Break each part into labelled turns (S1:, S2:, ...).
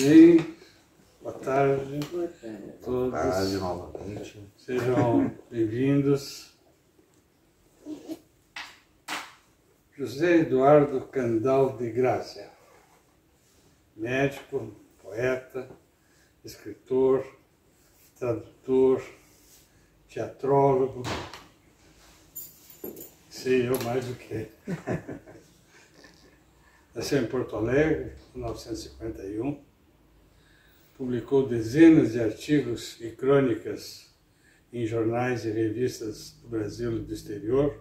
S1: bem? Boa tarde.
S2: Boa tarde.
S1: Todos.
S2: Boa tarde novamente.
S1: Sejam bem-vindos. José Eduardo Candal de Grácia, médico, poeta, escritor, tradutor, teatrólogo, sei eu mais do que. Nasceu em Porto Alegre, em 1951, publicou dezenas de artigos e crônicas em jornais e revistas do Brasil e do exterior,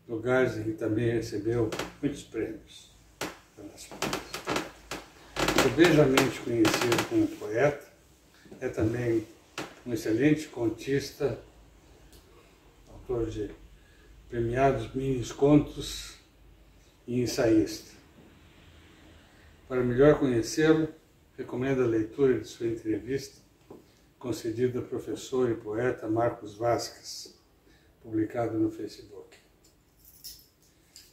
S1: lugares em que também recebeu muitos prêmios. Sobejamente conhecido como poeta, é também um excelente contista, autor de premiados mini-contos e ensaísta. Para melhor conhecê-lo, recomendo a leitura de sua entrevista concedida ao professor e poeta Marcos Vazquez, publicado no Facebook.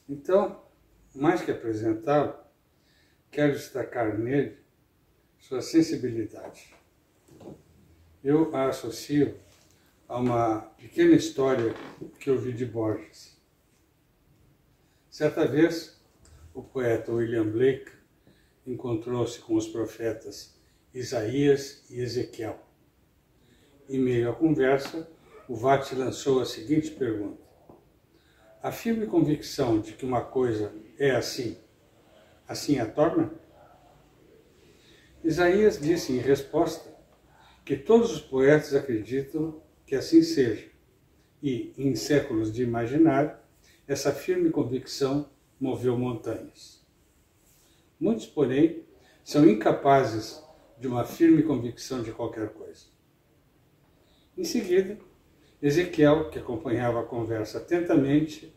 S1: Então, mais que apresentá-lo, quero destacar nele sua sensibilidade. Eu a associo a uma pequena história que ouvi de Borges. Certa vez, o poeta William Blake encontrou-se com os profetas Isaías e Ezequiel. Em meio à conversa, o Vate lançou a seguinte pergunta: a firme convicção de que uma coisa é assim, assim a torna? Isaías disse em resposta que todos os poetas acreditam que assim seja, e, em séculos de imaginário, essa firme convicção moveu montanhas. Muitos, porém, são incapazes de uma firme convicção de qualquer coisa. Em seguida, Ezequiel, que acompanhava a conversa atentamente,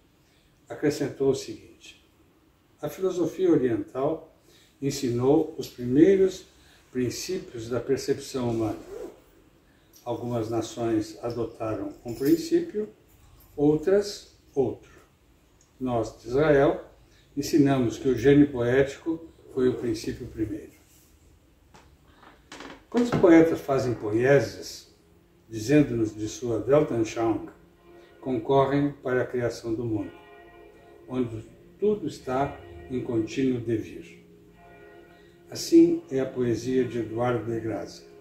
S1: acrescentou o seguinte: a filosofia oriental ensinou os primeiros princípios da percepção humana. Algumas nações adotaram um princípio, outras outro. Nós, de Israel, ensinamos que o gênio poético foi o princípio primeiro. Quando os poetas fazem poesias, dizendo-nos de sua Weltanschauung, concorrem para a criação do mundo, onde tudo está em contínuo devir. Assim é a poesia de Eduardo de Grácia.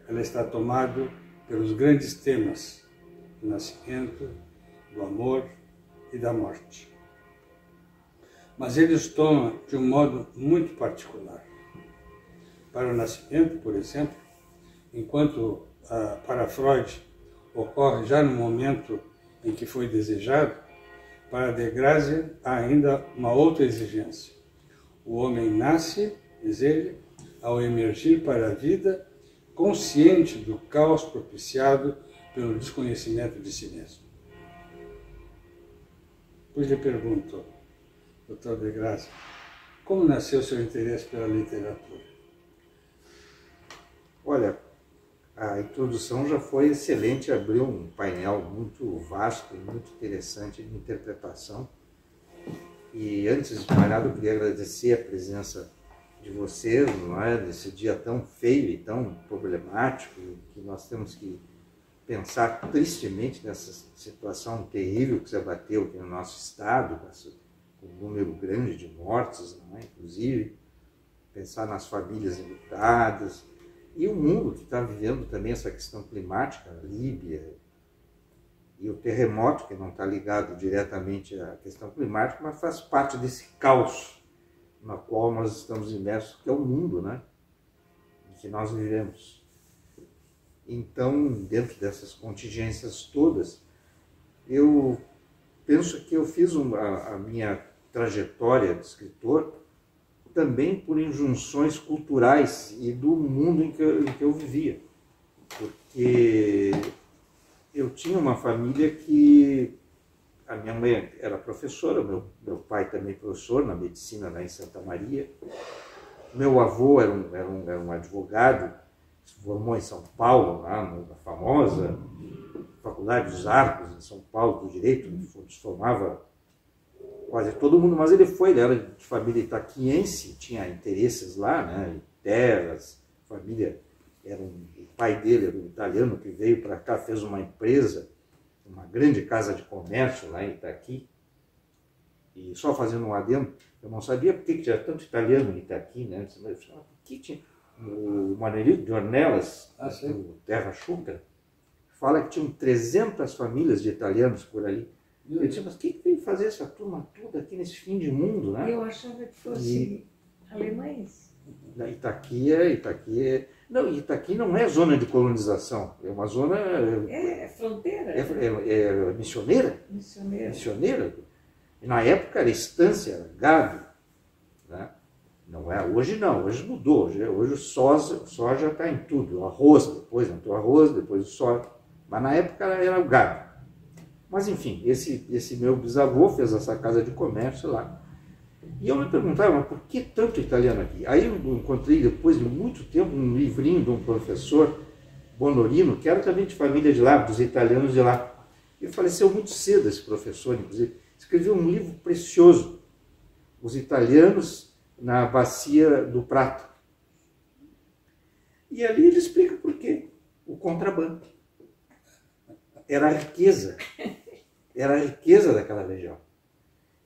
S1: Ela está tomada pelos grandes temas do nascimento, do amor e da morte. Mas ele os toma de um modo muito particular. Para o nascimento, por exemplo, enquanto para Freud ocorre já no momento em que foi desejado, para de Grácia há ainda uma outra exigência. O homem nasce, diz ele, ao emergir para a vida, consciente do caos propiciado pelo desconhecimento de si mesmo. Pois lhe pergunto, Dr. de Grácia, como nasceu seu interesse pela literatura?
S2: Olha, a introdução já foi excelente, abriu um painel muito vasto e muito interessante de interpretação. E antes de mais nada, eu queria agradecer a presença de vocês, não é? Nesse dia tão feio e tão problemático, que nós temos que pensar tristemente nessa situação terrível que se abateu aqui no nosso estado, com um número grande de mortes, não é? Inclusive, pensar nas famílias enlutadas, e o mundo que está vivendo também essa questão climática, a Líbia, e o terremoto, que não está ligado diretamente à questão climática, mas faz parte desse caos na qual nós estamos imersos, que é o mundo, né? Em que nós vivemos. Então, dentro dessas contingências todas, eu penso que eu fiz a minha trajetória de escritor também por injunções culturais e do mundo em que eu vivia. Porque eu tinha uma família que... A minha mãe era professora, meu pai também professor na medicina lá em Santa Maria. Meu avô era um advogado, se formou em São Paulo, lá na famosa Faculdade dos Arcos, em São Paulo, do Direito, onde se formava quase todo mundo, mas ele era de família itaquiense, tinha interesses lá, né, terras, família, o pai dele era um italiano que veio para cá, fez uma empresa, uma grande casa de comércio lá em Itaqui. E só fazendo um adendo, eu não sabia por que tinha tanto italiano em Itaqui, né? Por que tinha? O Manelito de Ornelas, Terra Chucra, fala que tinham 300 famílias de italianos por ali. Eu disse, mas o que veio fazer essa turma toda aqui nesse fim de mundo, né?
S3: Eu achava que fosse alemães.
S2: Itaqui não é zona de colonização, é uma zona...
S3: É fronteira.
S2: É missioneira. Missioneira. E na época era estância, era gado, né? Não é, hoje não, hoje mudou, hoje o soja está em tudo, o arroz, depois entrou o arroz, depois o soja, mas na época era o gado. Mas enfim, esse meu bisavô fez essa casa de comércio lá. E eu me perguntava, mas por que tanto italiano aqui? Aí eu encontrei, depois de muito tempo, um livrinho de um professor, Bonorino, que era também de família de lá, dos italianos de lá. Ele faleceu muito cedo, esse professor, inclusive. Escreveu um livro precioso, Os Italianos na Bacia do Prato. E ali ele explica por quê. O contrabando. Era a riqueza. Era a riqueza daquela região.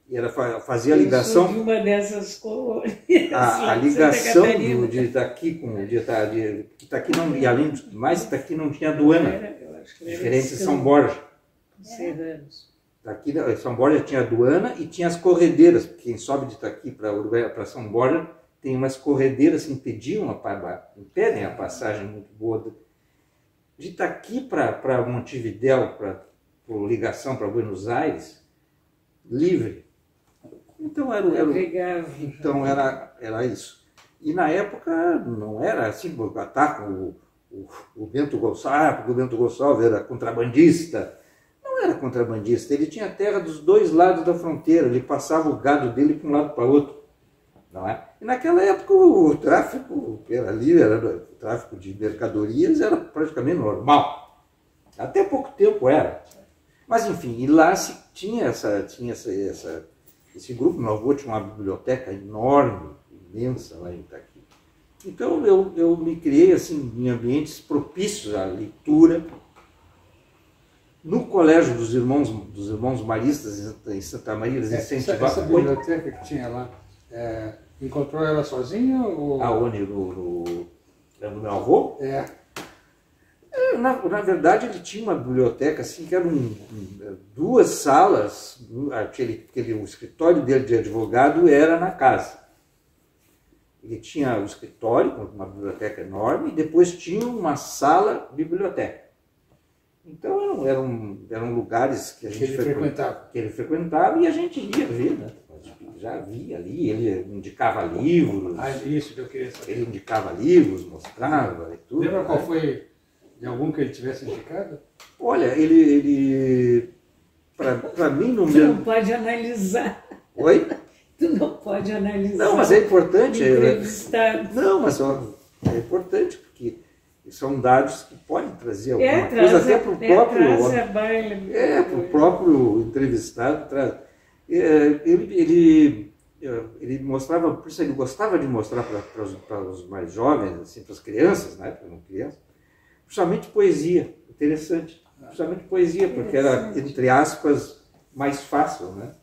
S2: E ela fazia a ligação...
S3: de uma dessas colônias.
S2: A ligação de Itaqui com... Itaqui não, e além de mais, Itaqui não tinha aduana. Diferente de São Borja.
S3: Serranos.
S2: Aqui São Borja tinha aduana e tinha as corredeiras. Quem sobe de Itaqui para São Borja tem umas corredeiras que impedem a passagem muito boa. De Itaqui para Montevidéu, para ligação para Buenos Aires, livre. Então era isso. E na época não era assim, ataca o Bento Gonçalves, porque o Bento Gonçalves era contrabandista. Não era contrabandista, ele tinha terra dos dois lados da fronteira, ele passava o gado dele para um lado para o outro. Não é? E naquela época o tráfico o tráfico de mercadorias era praticamente normal. Até pouco tempo era. Mas enfim, e lá se tinha esse grupo. Meu avô tinha uma biblioteca enorme, imensa lá em Itaqui. Então eu me criei assim, em ambientes propícios à leitura. No colégio dos irmãos maristas em Santa Maria, eles incentivavam...
S1: Essa biblioteca que tinha lá, encontrou ela sozinha? Ou...
S2: Aonde? No meu avô?
S1: É.
S2: Na verdade, ele tinha uma biblioteca assim, que eram duas salas. O escritório dele de advogado era na casa. Ele tinha o escritório, com uma biblioteca enorme, e depois tinha uma sala-biblioteca. Então eram lugares que a gente frequentava e a gente ia ver, né? Já via ali, ele indicava livros.
S1: Isso que eu queria saber.
S2: Ele indicava livros, mostrava e tudo.
S1: Lembra qual foi de algum que ele tivesse indicado?
S2: Olha, ele para mim no
S3: Tu
S2: mesmo.
S3: não pode analisar.
S2: Oi?
S3: Tu não pode analisar.
S2: Não, mas é importante.
S3: Não,
S2: mas é importante porque são dados que podem trazer alguma coisa até para o próprio entrevistado. Ele mostrava, por isso ele gostava de mostrar para os mais jovens, assim, para as crianças, na época, não crianças, principalmente poesia, interessante. Principalmente poesia, porque era, entre aspas, mais fácil, né?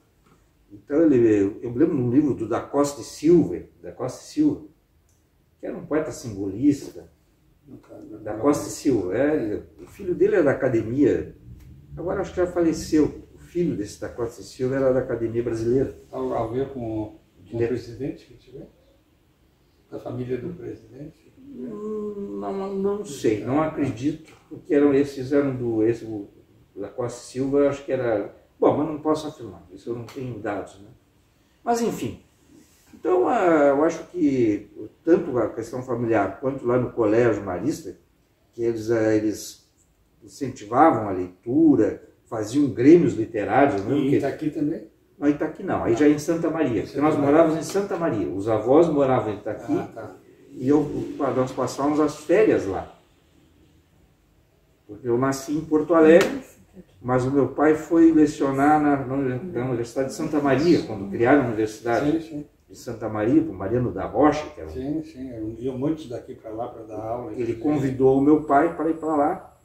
S2: Então eu me lembro de um livro do Da Costa e Silva, que era um poeta simbolista. Da Costa e Silva, o filho dele era da academia, agora acho que já faleceu. O filho desse da Costa e Silva era da Academia Brasileira.
S1: A ver com o presidente que tivemos? Da família do presidente?
S2: Não sei, não acredito, porque esse da Costa e Silva, eu acho que era... Bom, mas não posso afirmar, isso eu não tenho dados, né? Mas enfim. Então, eu acho que tanto a questão familiar quanto lá no Colégio Marista, que eles incentivavam a leitura, faziam grêmios literários.
S1: E em Itaqui também?
S2: Não, em Itaqui não, aí já em Santa Maria, porque nós morávamos em Santa Maria, os avós moravam em Itaqui, e nós passávamos as férias lá. Porque eu nasci em Porto Alegre, mas o meu pai foi lecionar na Universidade de Santa Maria, quando criaram a universidade.
S1: Sim.
S2: de Santa Maria, para o Mariano da Rocha, que era
S1: Sim, sim. Iam muitos daqui para lá para dar aula.
S2: ele convidou o meu pai para ir para lá.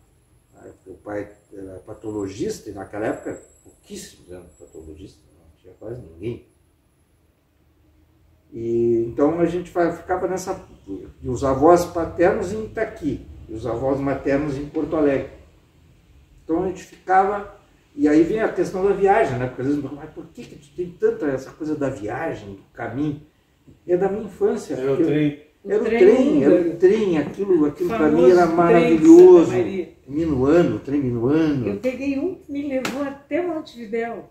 S2: Meu pai era patologista, e naquela época, pouquíssimos eram patologistas, não tinha quase ninguém. E então a gente ficava nessa. E os avós paternos em Itaqui, e os avós maternos em Porto Alegre. Então a gente ficava. E aí vem a questão da viagem, né? Porque às vezes me perguntam, mas por que tu tem tanta essa coisa da viagem, do caminho? É da minha infância.
S1: Era o trem.
S2: Era o trem, aquilo para mim era
S3: Famoso
S2: maravilhoso.
S3: trem de Santa Maria.
S2: Minuano, trem minuano.
S3: Eu peguei um que me levou até Montevidéu.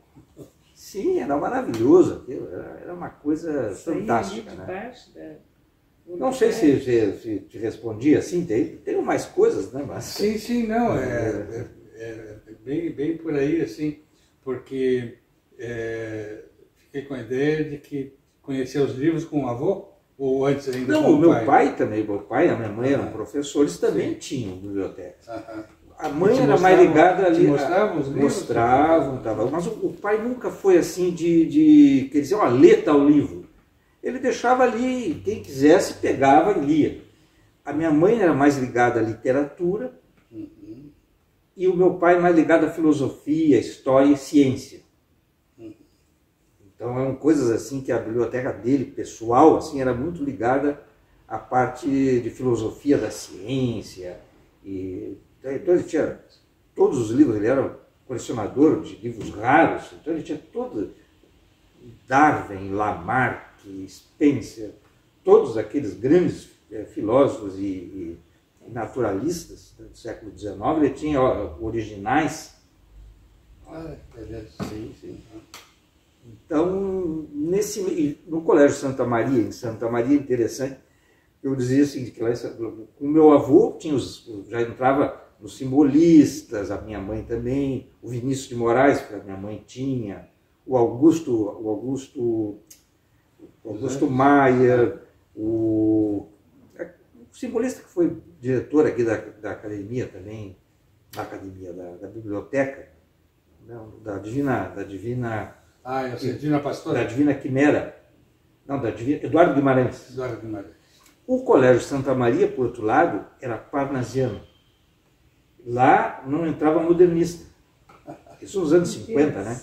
S2: Sim, era maravilhoso aquilo, era uma coisa
S3: Saí
S2: fantástica,
S3: ali
S2: né?
S3: debaixo da...
S2: Não sei se te respondi assim, tem mais coisas, né? Mas...
S1: Sim, sim, não, é bem por aí, assim, porque fiquei com a ideia de que conhecia os livros com o avô, ou antes ainda
S2: Não,
S1: com
S2: o meu pai também, meu pai e a minha mãe eram professores, também
S1: Sim.
S2: tinham bibliotecas.
S1: Aham.
S2: A mãe
S1: Te
S2: era mais
S1: mostravam-
S2: ligada ali.
S1: te mostravam os livros?
S2: Mostravam, tava, mas o pai nunca foi assim de quer dizer, ó, lê tal livro. Ele deixava ali, quem quisesse pegava e lia. A minha mãe era mais ligada à literatura e o meu pai mais ligado à filosofia, história e ciência. Então eram coisas assim que a biblioteca dele, pessoal, assim, era muito ligada à parte de filosofia da ciência. Então ele tinha todos os livros, ele era colecionador de livros raros, então ele tinha todo Darwin, Lamarck, Spencer, todos aqueles grandes filósofos e naturalistas do século XIX, ele tinha originais.
S1: Ah, beleza.
S2: Sim. Então, no Colégio Santa Maria, em Santa Maria, interessante, eu dizia assim, que lá, o meu avô tinha já entrava nos simbolistas, a minha mãe também, o Vinícius de Moraes, que a minha mãe tinha, o Augusto Maia, o simbolista que foi diretor aqui da academia também, da biblioteca, não, da Divina
S1: Ah, eu sei, Divina Pastora.
S2: da Divina Quimera, não, Eduardo Guimarães.
S1: Eduardo Guimarães.
S2: O Colégio Santa Maria, por outro lado, era parnasiano. Lá não entrava modernista. Isso nos anos 50, né?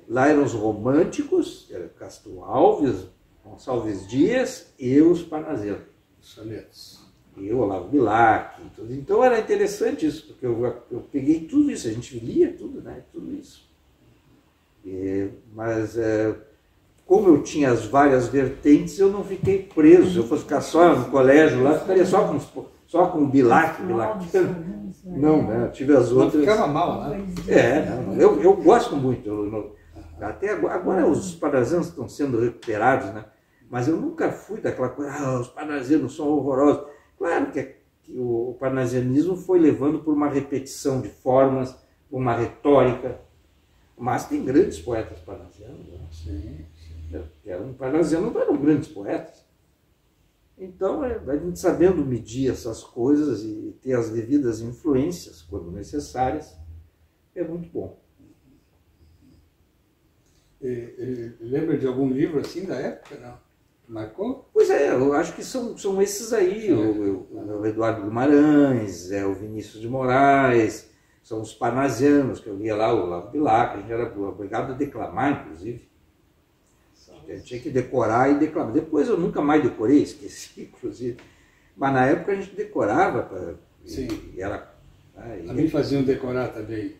S2: Lá eram os românticos, era Castro Alves, Gonçalves Dias e os parnasianos.
S1: Sonetos.
S2: E o Olavo Bilac. Tudo. Então era interessante isso, porque eu peguei tudo isso, a gente lia tudo, né? Tudo isso. Mas como eu tinha as várias vertentes, eu não fiquei preso. Se eu fosse ficar só no colégio lá, ficaria só com o Bilac. Não, né? Eu tive as
S1: Não
S2: outras.
S1: ficava mal, né?
S2: Eu gosto muito. Até agora os parnasianos estão sendo recuperados, né? Mas eu nunca fui daquela coisa, os parnasianos são horrorosos. Claro que o parnasianismo foi levando por uma repetição de formas, uma retórica. Mas tem grandes poetas parnasianos. Né?
S1: Sim.
S2: Parnasianos não eram grandes poetas. Então, a gente sabendo medir essas coisas e ter as devidas influências, quando necessárias, é muito bom.
S1: Lembra de algum livro assim da época, não? Que marcou?
S2: Pois eu acho que são esses aí, o Eduardo Guimarães, o Vinícius de Moraes, são os parnasianos, que eu lia lá, o Olavo Bilac, a gente era obrigado a declamar, inclusive. A gente tinha que decorar e declamar. Depois eu nunca mais decorei, esqueci, inclusive. Mas na época a gente decorava.
S1: Sim.
S2: E era,
S1: a mim faziam decorar também.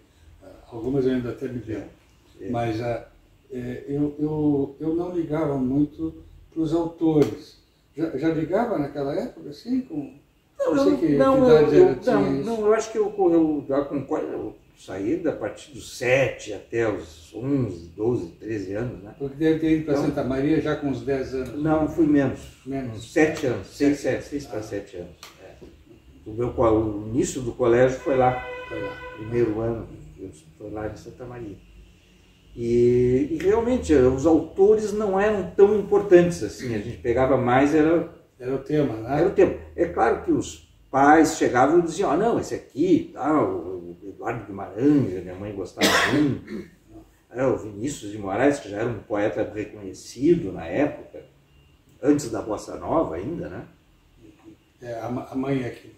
S1: Algumas eu ainda até me lembro. Mas eu não ligava muito para os autores. Já ligava naquela época, assim?
S2: Eu acho que eu já concordo. Eu saí a partir dos 7 até os 11, 12, 13 anos, né?
S1: Porque deve ter ido para Santa Maria já com uns 10 anos.
S2: Não, fui menos.
S1: Menos.
S2: 7 anos, 6 para 7 anos. O início do colégio foi lá. Primeiro ano, foi lá em Santa Maria. E realmente, os autores não eram tão importantes assim. A gente pegava mais, era
S1: o tema, né?
S2: Era o tema. É claro que os pais chegavam e diziam, não, esse aqui, o Eduardo Guimarães, a minha mãe gostava muito, o Vinícius de Moraes, que já era um poeta reconhecido na época, antes da Bossa Nova ainda, né?
S1: A mãe é que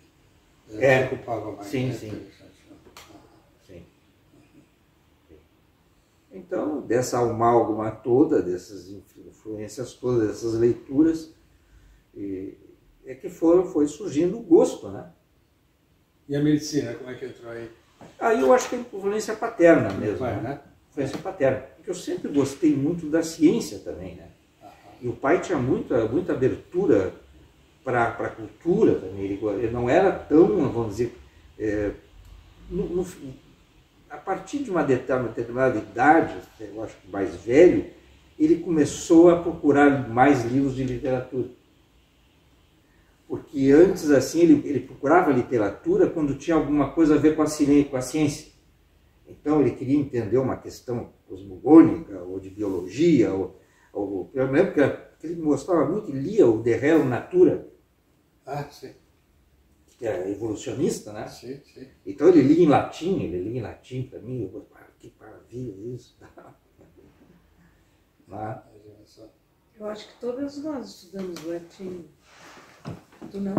S2: É.
S1: se ocupava mais.
S2: Sim,
S1: né?
S2: sim.
S1: Interessante.
S2: Sim. Então, dessa amálgama toda, dessas influências todas, dessas leituras, é que foi surgindo o gosto, né?
S1: E a medicina, como é que entrou aí?
S2: Aí eu acho que é influência paterna mesmo,
S1: Pai,
S2: né?
S1: né?
S2: Influência paterna. Porque eu sempre gostei muito da ciência também, né? E o pai tinha muita abertura para a cultura também. Ele não era tão, vamos dizer, a partir de uma determinada idade, eu acho que mais velho, ele começou a procurar mais livros de literatura. Porque antes, assim, ele procurava literatura quando tinha alguma coisa a ver com a ciência. Então, ele queria entender uma questão cosmogônica, ou de biologia, eu lembro que ele gostava muito, ele lia o De Rerum Natura,
S1: Sim.
S2: que é evolucionista, né?
S1: Sim, sim.
S2: Então, ele lia em latim para mim, eu falei, que maravilha isso.
S3: Eu acho que todas nós estudamos latim. Tu não?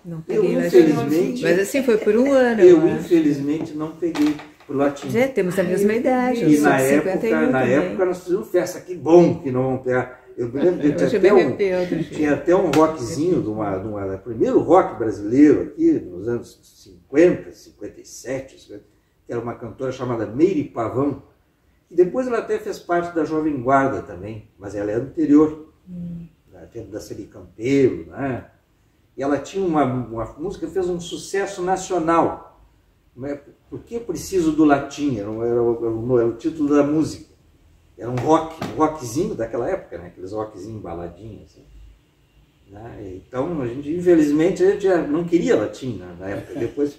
S4: Não
S2: Eu,
S4: peguei latim.
S2: infelizmente,
S4: Mas assim, foi por um ano.
S2: eu
S4: acho.
S2: infelizmente não peguei o latim.
S4: Já temos a mesma idade.
S2: E
S4: eu sou
S2: na
S4: de
S2: época,
S4: 51 também.
S2: nós fizemos festa, que bom que não vamos pegar. Eu me lembro que
S4: Hoje eu me arrependo,
S2: tinha até um rockzinho do primeiro rock brasileiro aqui, nos anos 50, 57, 50, que era uma cantora chamada Meire Pavão, e depois ela até fez parte da Jovem Guarda também, mas ela é do interior, da Celi Campeiro, né? E ela tinha uma música que fez um sucesso nacional. Por que preciso do latim? Era o título da música. Era um rockzinho daquela época, né? Aqueles rockzinhos baladinhos, assim. Né? Então, infelizmente, a gente já não queria latim, né, na época. Depois,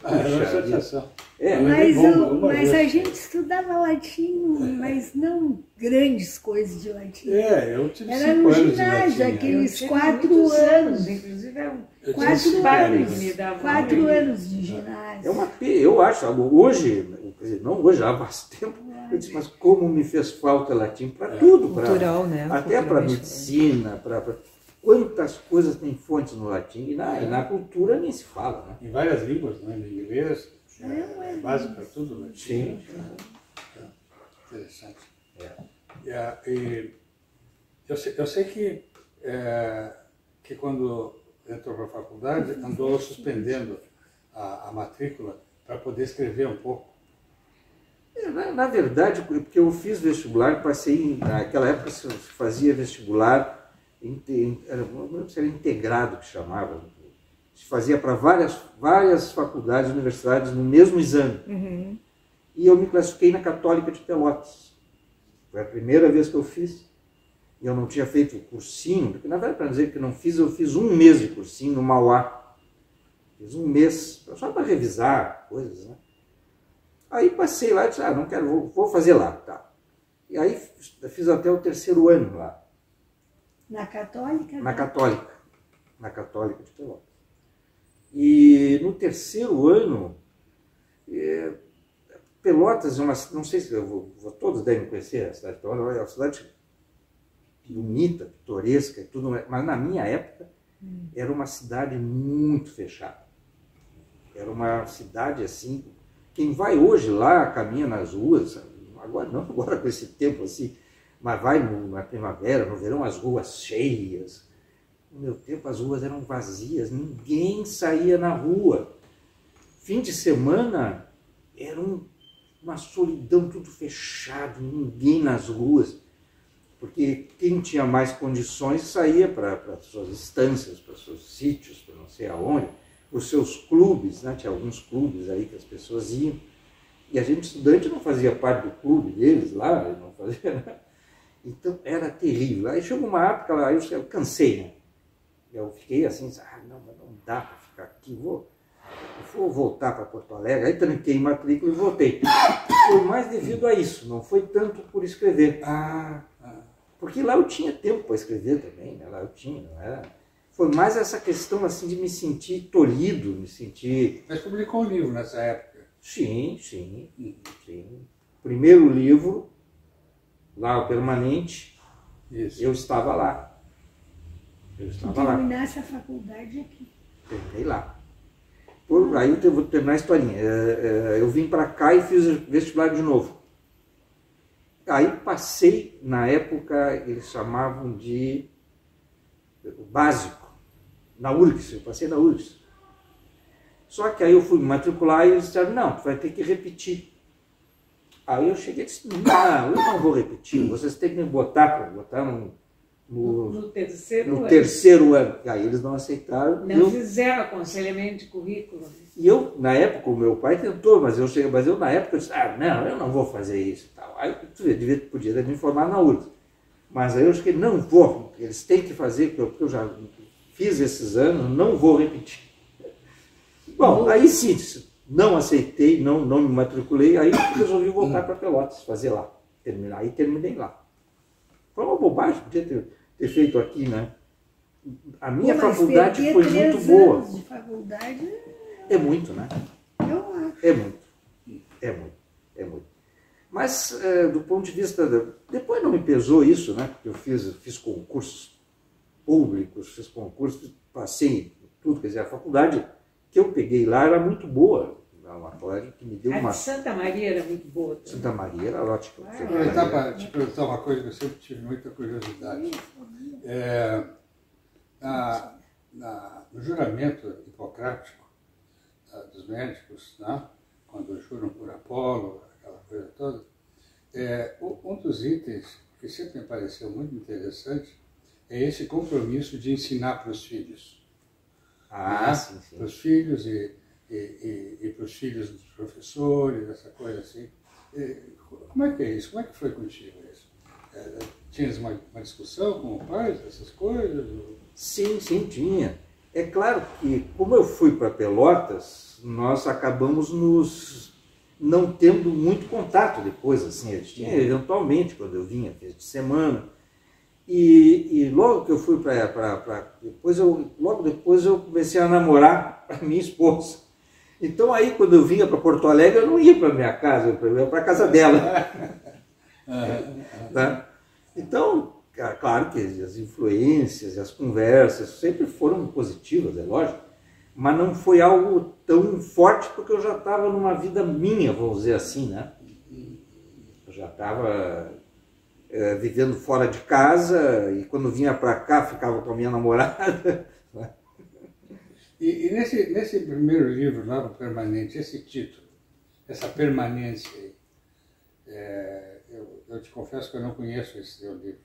S3: Mas a gente estudava latim, mas não grandes coisas de latim.
S1: Eu tive
S3: Era
S1: 5
S3: no
S1: anos de
S3: ginásio,
S1: latim.
S3: aqueles
S1: né?
S3: 4 anos.
S5: Inclusive, é um
S1: Eu tinha
S3: 4
S1: cinco
S3: anos.
S5: me dava
S3: 4
S5: um-
S3: anos de ginásio.
S2: Eu acho, hoje, quer dizer, não hoje, há bastante tempo, eu disse, mas como me fez falta latim para tudo.
S4: Cultural, né?
S2: Até para
S4: Culturalmente
S2: medicina, para quantas coisas tem fontes no latim. E na cultura nem se fala, né?
S1: Em várias línguas, né? Em inglês, é base para tudo, né?
S2: Sim.
S1: Interessante. E eu sei que quando entrou para a faculdade, andou suspendendo a matrícula para poder escrever um pouco.
S2: Na verdade, porque eu fiz vestibular, passei, naquela época se fazia vestibular, não lembro se era integrado que chamava, se fazia para várias faculdades, universidades no mesmo exame. E eu me classifiquei na Católica de Pelotas. Foi a primeira vez que eu fiz. E eu não tinha feito o cursinho, porque na verdade, para dizer que não fiz, eu fiz 1 mês de cursinho no Mauá. Fiz 1 mês, só para revisar coisas, né? Aí passei lá e disse, não quero, vou fazer lá. Tá. E aí fiz até o 3º ano lá.
S3: Na Católica?
S2: Na Católica de Pelotas. E no 3º ano, Pelotas é uma, não sei se todos devem conhecer a cidade de Pelotas, é uma cidade bonita, pitoresca, tudo, mas na minha época era uma cidade muito fechada. Era uma cidade assim, quem vai hoje lá, caminha nas ruas, agora com esse tempo assim, mas vai na primavera, no verão, as ruas cheias. No meu tempo as ruas eram vazias, ninguém saía na rua. Fim de semana era uma solidão, tudo fechado, ninguém nas ruas. Porque quem tinha mais condições saía para suas estâncias, para seus sítios, para não sei aonde, para os seus clubes, né? Tinha alguns clubes aí que as pessoas iam. E a gente, estudante, não fazia parte do clube deles lá, não fazia nada. Então era terrível. Aí chegou uma época lá, eu cansei, né? Eu fiquei assim, não dá para ficar aqui, vou voltar para Porto Alegre. Aí tranquei matrícula e voltei. Foi mais devido a isso, não foi tanto por escrever. Porque lá eu tinha tempo para escrever também, né? Lá eu tinha, não era? Foi mais essa questão assim de me sentir tolhido, me sentir...
S1: Mas publicou um livro nessa época.
S2: Sim. Primeiro livro, lá o Permanente,
S1: Isso.
S2: eu estava lá. Eu estava lá.
S3: Terminasse a faculdade aqui.
S2: Terminei lá. Aí eu vou terminar a historinha. Eu vim para cá e fiz vestibular de novo. Aí passei, na época, eles chamavam de básico, na URGS, eu passei na URGS. Só que aí eu fui me matricular e eles disseram, não, tu vai ter que repetir. Aí eu cheguei e disse, não, eu não vou repetir, vocês têm que me botar no terceiro ano. E aí eles não aceitaram.
S3: Não fizeram aconselhamento de currículo.
S2: E eu, na época, o meu pai tentou, mas eu na época eu disse, não, eu não vou fazer isso. Tal. Aí eu podia ter me informado na URGS. Mas aí eu cheguei, não vou, eles têm que fazer, porque eu já fiz esses anos, não vou repetir. Bom, aí sim, não aceitei, não me matriculei, aí resolvi voltar para Pelotas, fazer lá, terminar. Aí terminei lá. Foi uma bobagem, podia ter feito aqui, né? A minha faculdade foi muito boa.
S3: Anos de faculdade
S2: é muito, né?
S3: Eu acho.
S2: É muito. Mas, do ponto de vista... Depois não me pesou isso, né? Porque eu fiz concursos públicos, fiz concursos, passei tudo. Quer dizer, a faculdade que eu peguei lá era muito boa. Uma faculdade que me deu uma...
S3: A de Santa Maria era muito boa também.
S2: Santa Maria era ótima.
S1: Vou aproveitar para te perguntar uma coisa que eu sempre tive muita curiosidade. No juramento hipocrático dos médicos, né? Quando juram por Apolo, aquela coisa toda, um dos itens que sempre me pareceu muito interessante é esse compromisso de ensinar para os filhos.
S2: Ah, sim.
S1: Para os filhos e para os filhos dos professores, essa coisa assim. Como é que é isso? Como é que foi contigo isso? Tinhas uma discussão com o pai dessas coisas?
S2: Sim, tinha. É claro que, como eu fui para Pelotas, nós acabamos não tendo muito contato depois, assim, a gente tinha eventualmente, quando eu vinha, fez de semana, e logo que eu fui logo depois eu comecei a namorar a minha esposa. Então aí, quando eu vinha para Porto Alegre, eu não ia para minha casa, eu ia para a casa dela. Tá? Então, claro que as influências, as conversas sempre foram positivas, é lógico, mas não foi algo tão forte porque eu já estava numa vida minha, vamos dizer assim, né? Eu já estava vivendo fora de casa e quando vinha para cá ficava com a minha namorada.
S1: E nesse primeiro livro, Lava Permanente, esse título, essa permanência aí, eu te confesso que eu não conheço esse teu livro,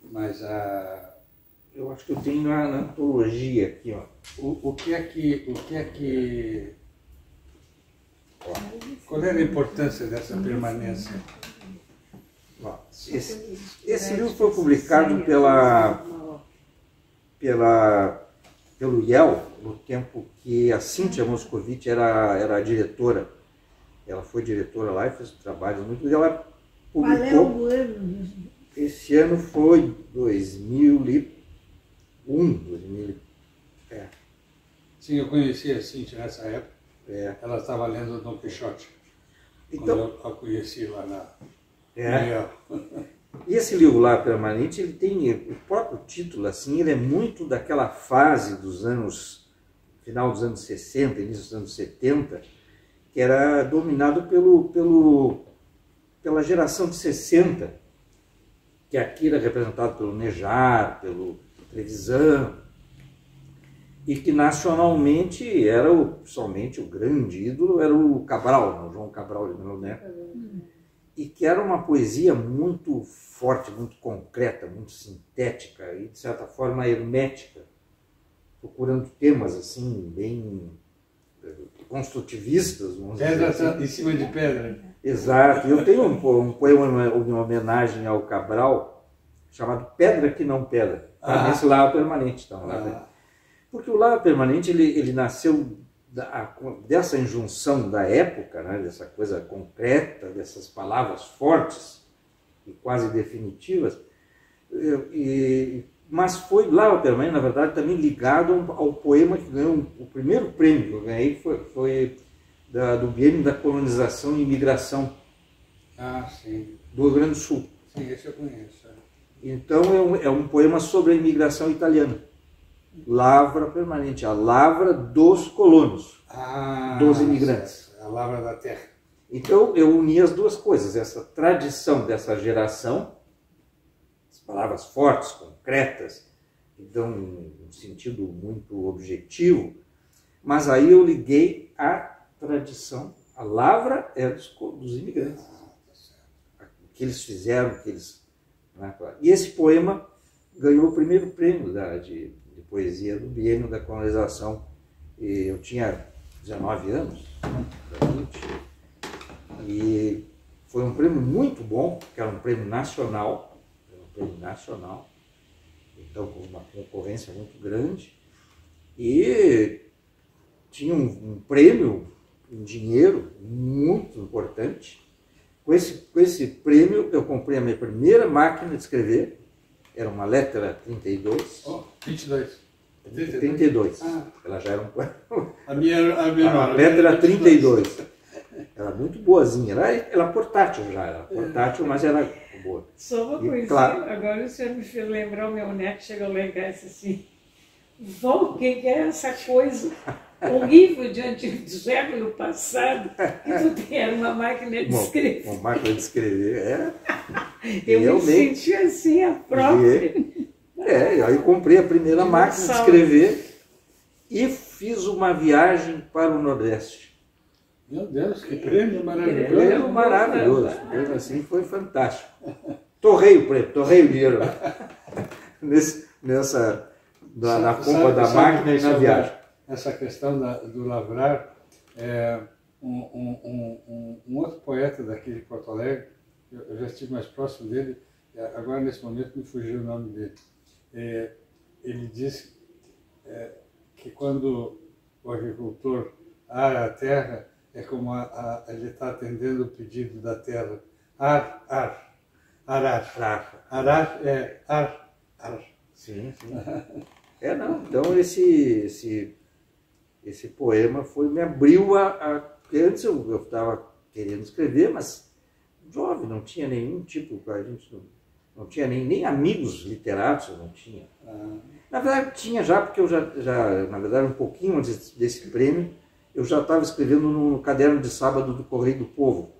S1: mas
S2: eu acho que eu tenho na antologia aqui, ó.
S1: Qual é a importância dessa permanência?
S2: Esse livro foi publicado pelo IEL, no tempo que a Cíntia Moscovitch era a diretora. Ela foi diretora lá e fez trabalhos muito... Ela publicou...
S3: Qual é o ano?
S2: Esse ano foi 2001.
S1: Sim, eu conheci a Cíntia nessa época. Ela estava lendo Dom Quixote.
S2: Então,
S1: quando eu a conheci lá na
S2: E esse livro lá, Permanente, ele tem o próprio título, assim, ele é muito daquela fase final dos anos 60, início dos anos 70, que era dominado pela geração de 60, que aqui era representado pelo Nejar, pelo Trevisan, e que nacionalmente era somente o grande ídolo, era o Cabral, o João Cabral de Melo Neto, e que era uma poesia muito forte, muito concreta, muito sintética e, de certa forma, hermética, procurando temas assim, bem construtivistas, vamos dizer assim.
S1: Em cima de pedra.
S2: Exato. Eu tenho um poema em homenagem ao Cabral, chamado Pedra que não Pedra, nesse Lava Permanente. Então, porque o Lava Permanente ele nasceu dessa injunção da época, né, dessa coisa concreta, dessas palavras fortes e quase definitivas, mas foi Lava Permanente, na verdade, também ligado ao poema que ganhou o primeiro prêmio que eu ganhei, foi do Biênio da Colonização e Imigração
S1: sim.
S2: do Rio Grande do Sul.
S1: Sim, esse eu conheço.
S2: Então é um poema sobre a imigração italiana. Lavra permanente, a lavra dos colonos, dos imigrantes.
S1: A lavra da terra.
S2: Então eu uni as duas coisas, essa tradição dessa geração, as palavras fortes, concretas, que dão um sentido muito objetivo, mas aí eu liguei a tradição, a lavra é dos imigrantes. O que eles fizeram, o que eles... E esse poema ganhou o primeiro prêmio de poesia do Biênio da Colonização. E eu tinha 19 anos, 20, e foi um prêmio muito bom, que era um prêmio nacional, então com uma concorrência muito grande, e tinha um prêmio em dinheiro muito importante. Com esse prêmio eu comprei a minha primeira máquina de escrever, era uma Lettera 32.
S1: 22.
S2: 32.
S1: Ah.
S2: Ela já era
S1: A minha
S2: Lettera 32. Era muito boazinha. Ela portátil já, era portátil, mas era boa.
S3: Só uma coisinha,
S2: claro,
S3: agora o senhor me fez lembrar, o meu neto chegou lá em casa e disse assim, vó, o que é essa coisa horrível diante do século passado? E tu era uma máquina de escrever.
S2: Uma máquina de escrever,
S3: Eu
S2: realmente,
S3: me senti assim, a própria.
S2: Aí comprei a primeira máquina de escrever e fiz uma viagem para o Nordeste.
S1: Meu Deus, que prêmio maravilhoso.
S2: Prêmio maravilhoso. Prêmio assim foi fantástico. Torrei o prêmio, torrei o dinheiro na compra da máquina e na viagem.
S1: Essa questão do lavrar, um outro poeta daqui de Porto Alegre, eu já estive mais próximo dele, agora nesse momento me fugiu o nome dele. Ele disse que quando o agricultor ara a terra, é como ele está atendendo o pedido da terra. Arar. Arar é ar.
S2: Sim. Então esse poema me abriu porque antes eu estava querendo escrever, mas jovem, não tinha nenhum tipo, a gente não tinha nem amigos literatos, eu não tinha. Na verdade tinha já, porque eu já na verdade um pouquinho antes desse prêmio, eu já estava escrevendo no caderno de sábado do Correio do Povo.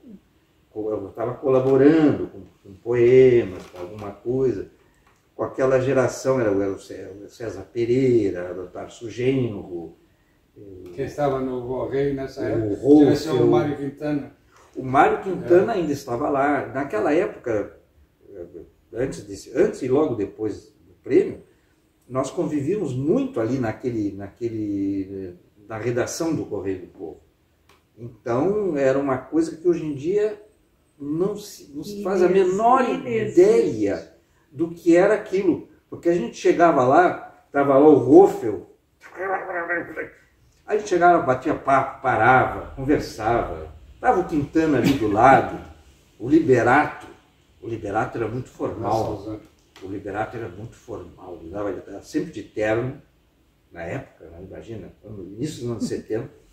S2: Eu estava colaborando com poemas, com alguma coisa, com aquela geração, era o César Pereira, era o Tarso Genro.
S1: Quem estava no Correio nessa época?
S2: Devia ser
S1: o Mário Quintana.
S2: O Mário Quintana ainda estava lá. Naquela época, antes e logo depois do prêmio, nós convivíamos muito ali na redação do Correio do Povo. Então, era uma coisa que hoje em dia não se faz a menor ideia do que era aquilo. Porque a gente chegava lá, estava lá o Roffel, aí a gente chegava, batia papo, parava, conversava, estava o Quintana ali do lado, o Liberato era muito formal. O Liberato era muito formal, ele estava sempre de terno, na época, né? Imagina, no início dos anos 70.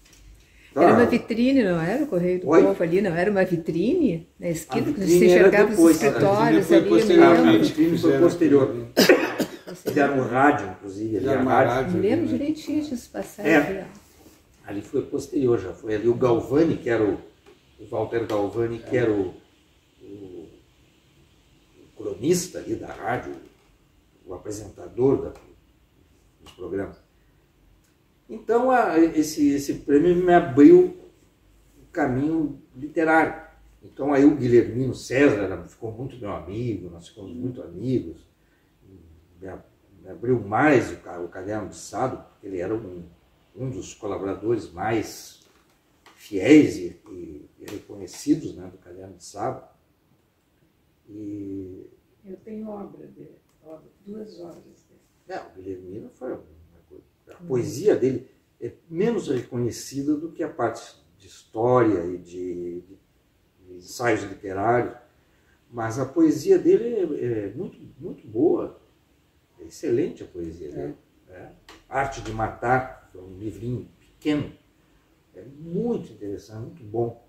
S4: Era uma vitrine, não era o Correio do Povo ali? Não era uma vitrine na esquina que você enxergava os escritórios ali?
S2: A vitrine foi posterior. Fizeram um rádio, inclusive.
S4: Me lembro direitinho disso passar.
S2: Ali foi posterior, já foi ali o Galvani, que era o Walter Galvani, que era o cronista ali da rádio, o apresentador dos programas. Então, esse prêmio me abriu o caminho literário. Então, aí o Guilhermino César ficou muito meu amigo, nós ficamos muito amigos. Me abriu mais o Caderno de Sábado, porque ele era um dos colaboradores mais fiéis e reconhecidos, né, do Caderno de Sábado.
S3: Eu tenho obra dele, 2 obras dele.
S2: O Guilhermino foi uma coisa. A poesia dele é menos reconhecida do que a parte de história e de ensaios literários, mas a poesia dele é muito, muito boa. É excelente a poesia dele. Arte de Matar, que é um livrinho pequeno, é muito interessante, muito bom.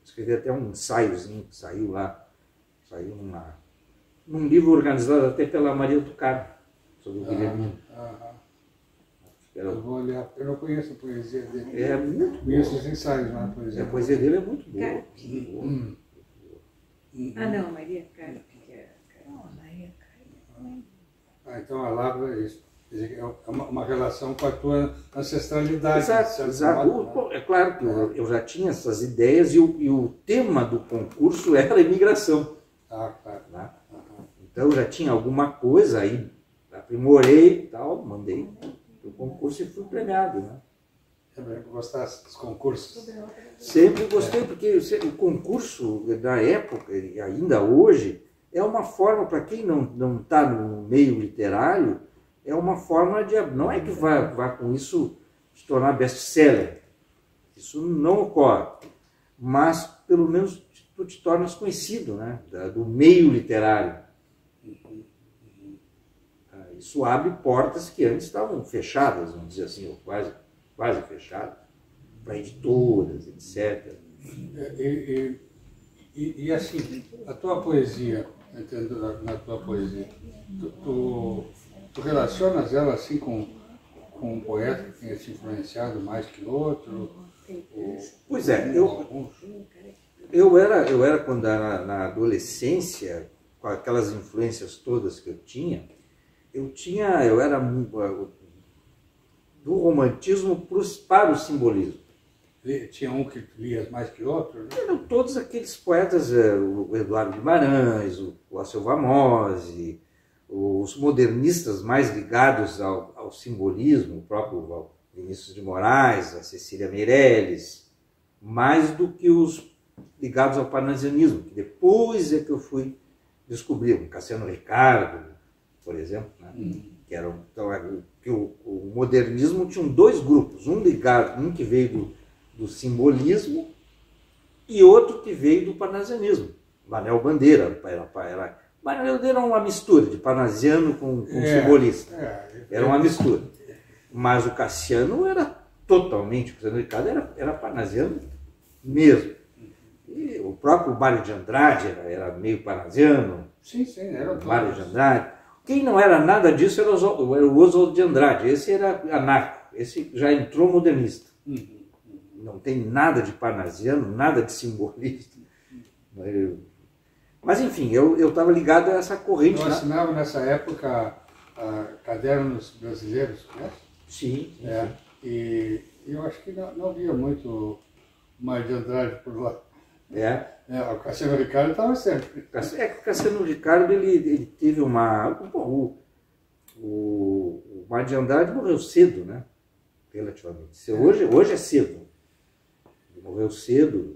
S2: Escrevi até um ensaiozinho que saiu lá, saiu num livro organizado até pela Maria do Carmo, sobre o Guilhermino.
S1: Eu vou olhar, eu não conheço a poesia dele.
S2: É muito
S1: conheço os ensaios na poesia.
S2: A poesia dele é muito boa.
S3: Não, Maria Carmo.
S4: Maria Carmo.
S1: Então a Lavra é isso. É uma relação com a tua ancestralidade.
S2: Exato.
S1: Modo, né?
S2: É claro que eu já tinha essas ideias e o tema do concurso era a imigração.
S1: Claro.
S2: Né? Então eu já tinha alguma coisa aí, aprimorei e tal, mandei o concurso e fui premiado. Né?
S1: Sempre gostasse dos concursos?
S2: Sempre gostei, porque o concurso da época e ainda hoje é uma forma, para quem não está no meio literário, é uma forma de... Não é que vá com isso se tornar best-seller. Isso não ocorre. Mas, pelo menos, tu te tornas conhecido, né? Do meio literário. Isso abre portas que antes estavam fechadas, vamos dizer assim, ou quase fechadas, para editoras, etc.
S1: E assim, a tua poesia, entendo na tua poesia, tu relacionas ela assim com um poeta que tenha te influenciado mais que outro?
S2: Pois é, eu era quando na adolescência, com aquelas influências todas que eu era do romantismo para o simbolismo.
S1: Tinha um que lias mais que outro? Né?
S2: Eram todos aqueles poetas, o Eduardo Guimarães, o Alceu Vamose, os modernistas mais ligados ao simbolismo, o próprio Vinícius de Moraes, a Cecília Meirelles, mais do que os ligados ao parnasianismo, que depois é que eu fui descobrir, o Cassiano Ricardo, por exemplo, né? Que eram, então, que o modernismo tinha dois grupos, um que veio do simbolismo e outro que veio do parnasianismo. Manuel Bandeira era uma mistura de parnasiano com simbolista. Era uma mistura. Mas o Cassiano era totalmente, o Cassiano Ricardo era parnasiano mesmo. E o próprio Mário de Andrade era meio parnasiano.
S1: Sim, era o
S2: Mário de Andrade. Quem não era nada disso era o Oswald de Andrade. Esse era anarco. Esse já entrou modernista. Não tem nada de parnasiano, nada de simbolista. Mas, enfim, eu estava ligado a essa corrente.
S1: Eu assinava nessa época Cadernos Brasileiros, né?
S2: Sim.
S1: E eu acho que não havia muito Mário de Andrade por lá. O Cassiano Ricardo estava sempre.
S2: O Cassiano Ricardo, ele teve uma... O Mário de Andrade morreu cedo, né? Relativamente. Hoje é cedo. Ele morreu cedo,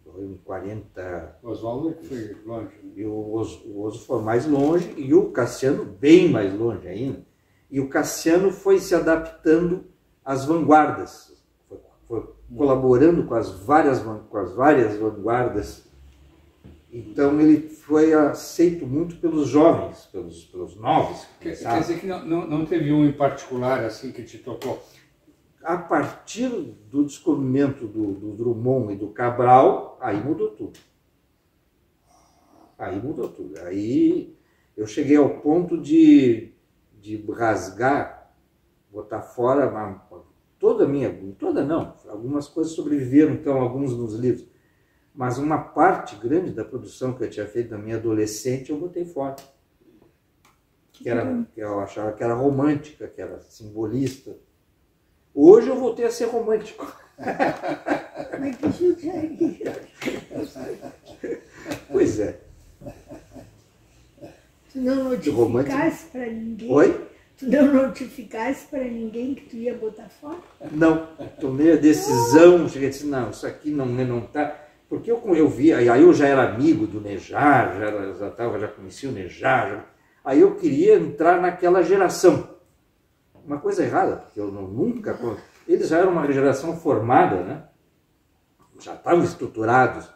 S2: morreu em 40...
S1: O Oswaldo foi longe. Né?
S2: E o Oswaldo foi mais longe, e o Cassiano bem mais longe ainda. E o Cassiano foi se adaptando às vanguardas. Foi colaborando com as várias vanguardas. Então ele foi aceito muito pelos jovens, pelos novos.
S1: Quer dizer que não teve um em particular assim que te tocou?
S2: A partir do descobrimento do Drummond e do Cabral, aí mudou tudo. Aí eu cheguei ao ponto de rasgar, botar fora algumas coisas sobreviveram, então, alguns nos livros, mas uma parte grande da produção que eu tinha feito na minha adolescente eu botei fora. Que eu achava que era romântica, que era simbolista. Hoje eu voltei a ser romântico.
S4: Mas que judiaria.
S2: Pois é.
S4: Tu não notificasse para ninguém?
S2: Oi?
S4: Tu não notificasse para ninguém que tu ia botar fora?
S2: Não, tomei a decisão, cheguei a dizer, não, isso aqui não está... Porque eu vi, aí eu já era amigo do Nejar, já conhecia o Nejar, aí eu queria entrar naquela geração. Uma coisa errada, porque eu nunca... Eles já eram uma geração formada, né? Já estavam estruturados.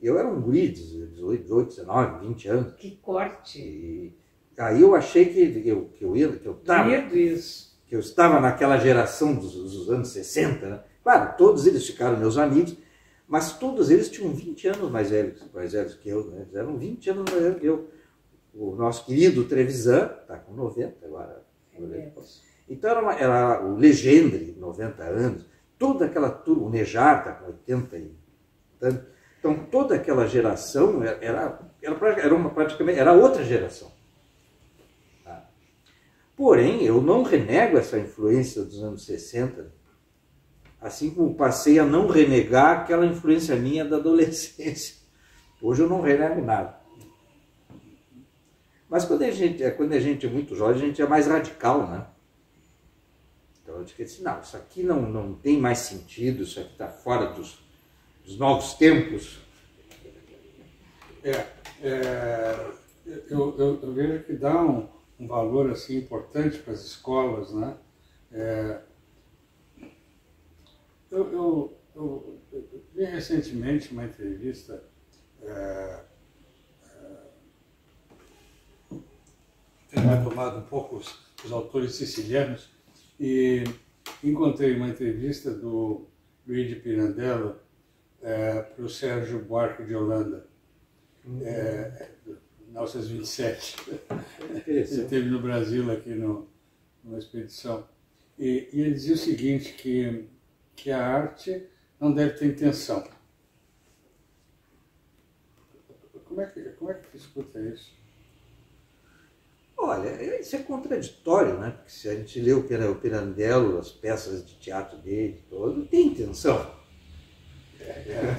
S2: Eu era um guri de 18, 19, 20 anos.
S3: Que corte!
S2: E aí eu achei que eu estava naquela geração dos anos 60, né? Claro, todos eles ficaram meus amigos, mas todos eles tinham 20 anos mais velhos que eu, né? Eles eram 20 anos mais velhos que eu. o nosso querido Trevisan, está com 90 agora. Então era o Legendre, 90 anos, toda aquela turma, o Nejar está com 80 e tanto. Então toda aquela geração era outra geração. Tá? Porém, eu não renego essa influência dos anos 60, assim como passei a não renegar aquela influência minha da adolescência. Hoje eu não renego nada. Mas quando a gente é muito jovem, a gente é mais radical, né? Então eu disse, não, isso aqui não tem mais sentido, isso aqui está fora dos novos tempos.
S1: Eu vejo que dá um valor assim, importante para as escolas, né? Eu vi recentemente uma entrevista tem retomado um pouco os autores sicilianos e encontrei uma entrevista do Luigi Pirandello para o Sérgio Buarque de Holanda, 1927. Ele esteve no Brasil aqui numa expedição. E ele dizia o seguinte, que a arte não deve ter intenção. Como é que escuta isso?
S2: Olha, isso é contraditório, né? Porque se a gente lê o Pirandello, as peças de teatro dele, todo, tem intenção.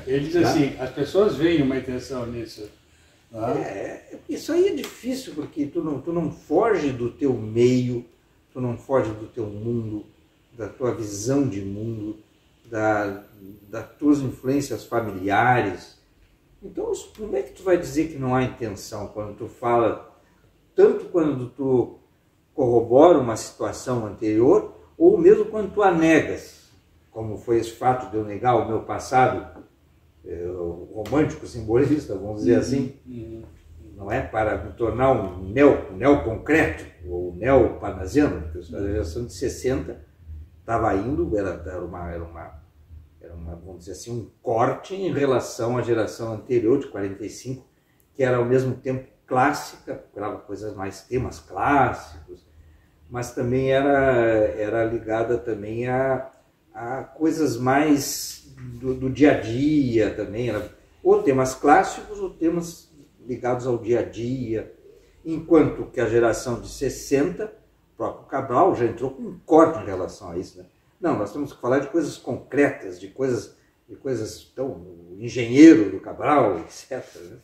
S1: Ele diz assim, as pessoas veem uma intenção nisso.
S2: Isso aí é difícil, porque tu não foge do teu meio, tu não foge do teu mundo, da tua visão de mundo, das tuas influências familiares. Então, como é que tu vai dizer que não há intenção quando tu fala, tanto quando tu corrobora uma situação anterior, ou mesmo quando tu a negas, como foi esse fato de eu negar o meu passado romântico, simbolista, vamos dizer assim, não é? Para me tornar um neoconcreto, ou neoparnasiano, porque a geração de 60 estava indo, era uma, vamos dizer assim, um corte em relação à geração anterior, de 45, que era ao mesmo tempo clássica, procurava temas clássicos, mas também era ligada também a coisas mais do dia a dia também, ou temas clássicos ou temas ligados ao dia a dia, enquanto que a geração de 60, o próprio Cabral já entrou com um corte em relação a isso, né? Não, nós temos que falar de coisas concretas, de coisas então, o engenheiro do Cabral, etc., né?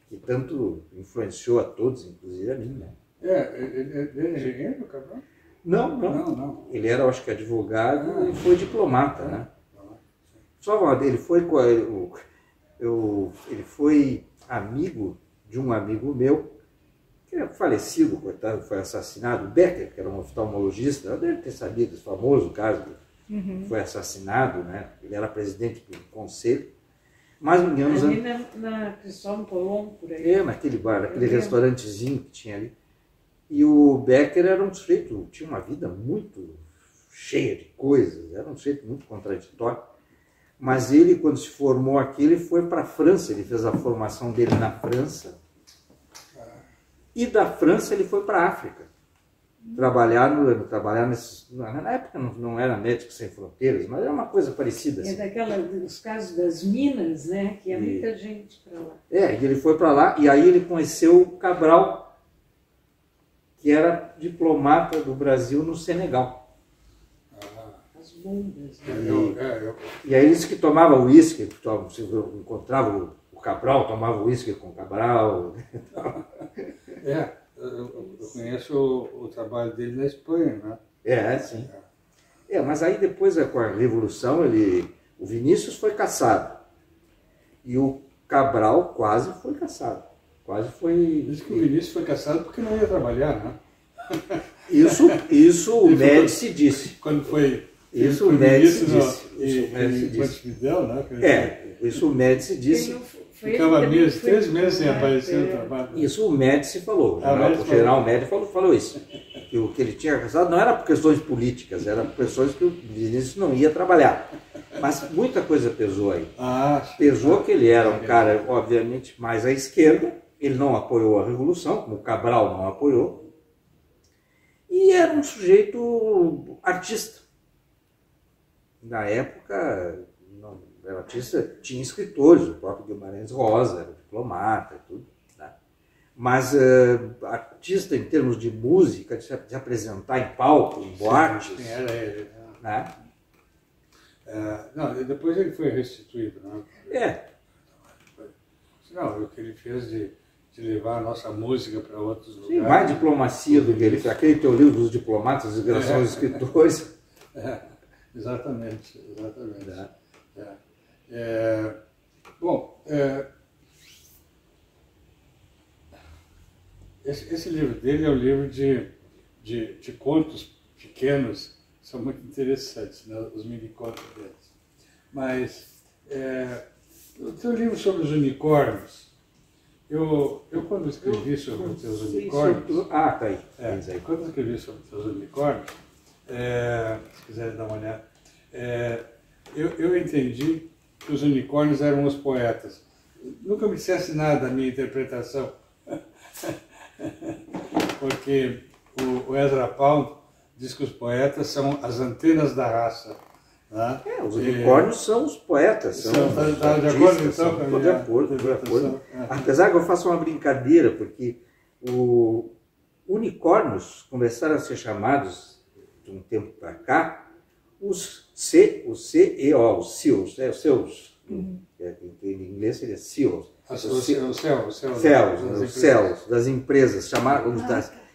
S2: Que tanto influenciou a todos, inclusive a mim, né?
S1: Ele é engenheiro do Cabral?
S2: Não. Ele era, acho que, advogado e foi diplomata, né? Só ele foi amigo de um amigo meu, que é falecido, coitado, foi assassinado, Becker, que era um oftalmologista, deve ter sabido esse famoso caso, foi assassinado, né? Ele era presidente do conselho, mas ali
S3: na Cristóvão Colombo, por aí.
S2: Naquele bar, naquele restaurantezinho que tinha ali. E o Becker era um sujeito, tinha uma vida muito cheia de coisas, era um sujeito muito contraditório. Mas ele, quando se formou aqui, ele foi para a França, ele fez a formação dele na França. E da França ele foi para a África, trabalhar na época não era Médicos Sem Fronteiras, mas era uma coisa parecida. Assim.
S3: Dos casos das minas, né, que é muita gente para lá.
S2: E ele foi para lá, e aí ele conheceu o Cabral, que era diplomata do Brasil no Senegal.
S3: As bombas.
S2: Né? E aí eles que tomavam uísque, se encontrava o Cabral, tomava uísque com o Cabral.
S1: Eu conheço o trabalho dele na Espanha, né?
S2: Sim. Mas aí depois, com a Revolução, o Vinícius foi caçado. E o Cabral quase foi caçado.
S1: Diz que o Vinícius foi caçado porque não ia trabalhar, né?
S2: Isso o Médici disse.
S1: Quando foi...
S2: Isso o Médici disse. Isso o Médici disse.
S1: Ficava 3 meses sem aparecer no trabalho.
S2: Isso o Médici falou. O general Médici falou isso. Que o que ele tinha caçado não era por questões políticas, era por questões que o Vinícius não ia trabalhar. Mas muita coisa pesou aí. Pesou que ele era um cara, obviamente, mais à esquerda, ele não apoiou a Revolução, como Cabral não apoiou, e era um sujeito artista. Na época, não era artista, tinha escritores, o próprio Guimarães Rosa, era diplomata e tudo. Né? Mas artista em termos de música, de se apresentar em palco, em boates.
S1: Sim, era ele.
S2: Né?
S1: Não, depois ele foi restituído. Né? Não, o que ele fez de levar a nossa música para outros lugares.
S2: Sim, mais diplomacia do que ele fez. Aquele teu livro dos diplomatas, desgraçados dos escritores.
S1: Exatamente. Bom, esse livro dele é um livro de contos pequenos, são muito interessantes, né? Os mini-contos deles. Mas o teu livro sobre os unicórnios, eu quando escrevi sobre os teus unicórnios...
S2: tá aí.
S1: Quando eu escrevi sobre os teus unicórnios, se quiserem dar uma olhada, eu entendi que os unicórnios eram os poetas. Nunca me dissesse nada da minha interpretação, porque o Ezra Pound diz que os poetas são as antenas da raça. Né?
S2: Os unicórnios são os poetas.
S1: Está de acordo, então?
S2: Estou de acordo. Apesar que eu faço uma brincadeira, porque unicórnios começaram a ser chamados, de um tempo para cá, os CEO, os SEALs, os seus, em inglês seria SEALs. Os CEOs das empresas,